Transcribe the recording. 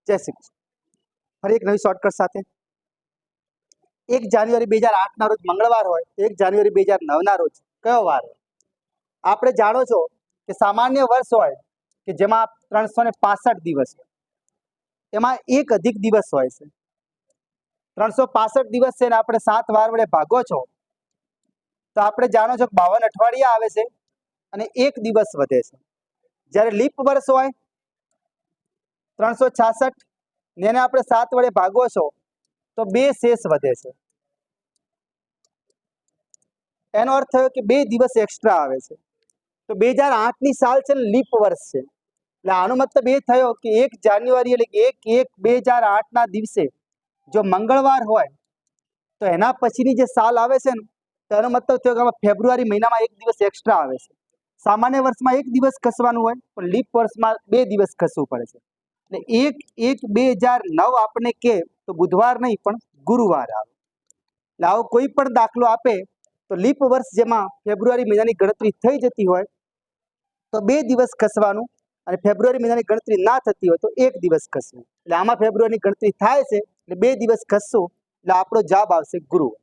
જય શ્રી કૃષ્ણ. ફરી એક નવી શોર્ટકટ સાથે 1 જાન્યુઆરી 2008 ના રોજ મંગળવાર હોય, 1 જાન્યુઆરી 2009 ના રોજ કયો વાર હોય? આપણે જાણો છો કે સામાન્ય વર્ષ હોય કે જેમાં 365 દિવસ હોય, એમાં એક અધિક દિવસ હોય છે. 365 દિવસ છે ને આપણે 7 વાર વડે ભાગો છો તો આપણે જાણો છો કે 52 અઠવાડિયા આવે છે અને એક દિવસ વધે છે. જ્યારે લીપ વર્ષ હોય 366 ને એને આપણે 7 વડે ભાગો છો તો 2 શેષ વધે છે. એનો અર્થ થયો કે 2 દિવસ એક્સ્ટ્રા આવે છે. તો 2008 ની સાલ છે ને લીપ વર્ષ છે, એટલે આનો મતલબ એ થયો કે 1 જાન્યુઆરી એટલે કે 1/1/2008 ના દિવસે જો મંગળવાર હોય તો એના પછીની જે સાલ આવે છે ને તો એનો મતલબ થયો કે ફેબ્રુઆરી મહિનામાં 1 દિવસ એક્સ્ટ્રા આવે છે. સામાન્ય વર્ષમાં 1 દિવસ ખસવાનું હોય પણ લીપ વર્ષમાં 2 દિવસ ખસવું પડે છે. એટલે 1/1/2009 આપણે કે તો બુધવાર નહીં પણ ગુરુવાર આવે. એટલે આવો કોઈ પણ દાખલો આપે તો લીપ વર્ષ જેમાં ફેબ્રુઆરી મહિનાની ગણતરી થઈ જતી હોય તો 2 દિવસ ખસવાનું, અને ફેબ્રુઆરી મહિનાની ગણતરી ના થતી હોય તો 1 દિવસ ખસવું. એટલે આમાં ફેબ્રુઆરીની ગણતરી થાય છે એટલે 2 દિવસ ખસશું, એટલે આપણો જવાબ આવશે ગુરુવાર.